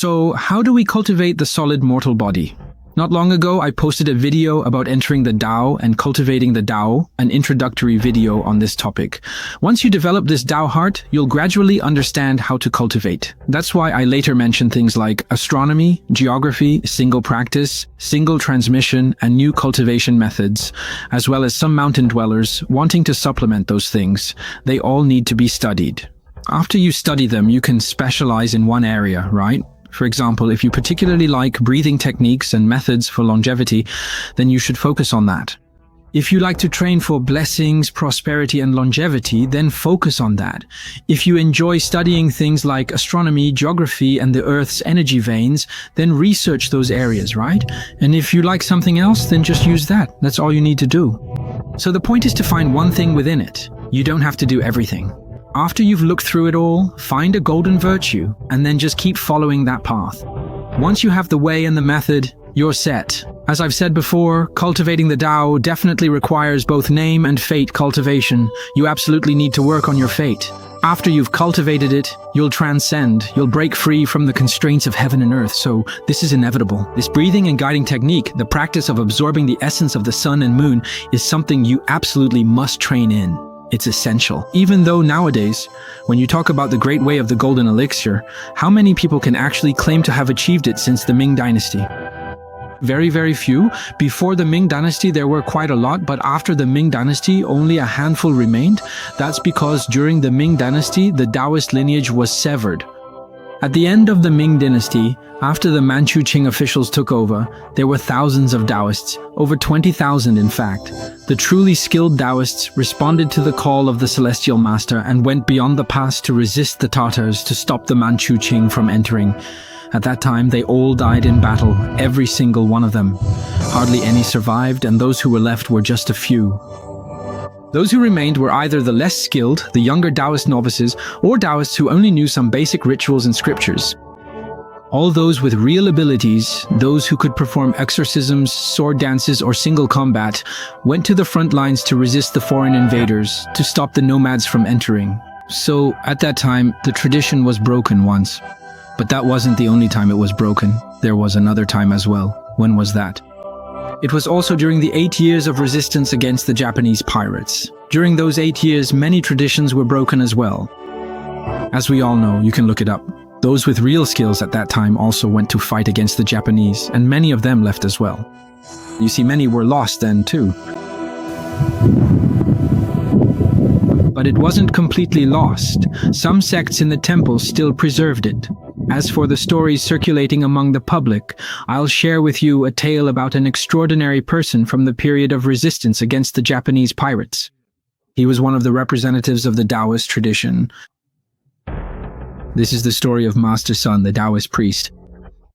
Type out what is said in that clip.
So, how do we cultivate the solid mortal body? Not long ago, I posted a video about entering the Tao and cultivating the Tao, an introductory video on this topic. Once you develop this Tao heart, you'll gradually understand how to cultivate. That's why I later mentioned things like astronomy, geography, single practice, single transmission, and new cultivation methods, as well as some mountain dwellers wanting to supplement those things. They all need to be studied. After you study them, you can specialize in one area, right? For example, if you particularly like breathing techniques and methods for longevity, then you should focus on that. If you like to train for blessings, prosperity, and longevity, then focus on that. If you enjoy studying things like astronomy, geography, and the Earth's energy veins, then research those areas, right? And if you like something else, then just use that. That's all you need to do. So the point is to find one thing within it. You don't have to do everything. After you've looked through it all, find a golden virtue, and then just keep following that path. Once you have the way and the method, you're set. As I've said before, cultivating the Tao definitely requires both name and fate cultivation. You absolutely need to work on your fate. After you've cultivated it, you'll transcend. You'll break free from the constraints of heaven and earth, so this is inevitable. This breathing and guiding technique, the practice of absorbing the essence of the sun and moon, is something you absolutely must train in. It's essential. Even though nowadays, when you talk about the great way of the golden elixir, how many people can actually claim to have achieved it since the Ming Dynasty? Very, very few. Before the Ming Dynasty, there were quite a lot, but after the Ming Dynasty, only a handful remained. That's because during the Ming Dynasty, the Taoist lineage was severed. At the end of the Ming Dynasty, after the Manchu Qing officials took over, there were thousands of Taoists, over 20,000 in fact. The truly skilled Taoists responded to the call of the Celestial Master and went beyond the pass to resist the Tatars to stop the Manchu Qing from entering. At that time, they all died in battle, every single one of them. Hardly any survived, and those who were left were just a few. Those who remained were either the less skilled, the younger Taoist novices, or Taoists who only knew some basic rituals and scriptures. All those with real abilities, those who could perform exorcisms, sword dances, or single combat, went to the front lines to resist the foreign invaders, to stop the nomads from entering. So, at that time, the tradition was broken once. But that wasn't the only time it was broken. There was another time as well. When was that? It was also during the 8 years of resistance against the Japanese pirates. During those 8 years, many traditions were broken as well. As we all know, you can look it up. Those with real skills at that time also went to fight against the Japanese, and many of them left as well. You see, many were lost then too. But it wasn't completely lost. Some sects in the temple still preserved it. As for the stories circulating among the public, I'll share with you a tale about an extraordinary person from the period of resistance against the Japanese pirates. He was one of the representatives of the Taoist tradition. This is the story of Master Sun, the Taoist priest.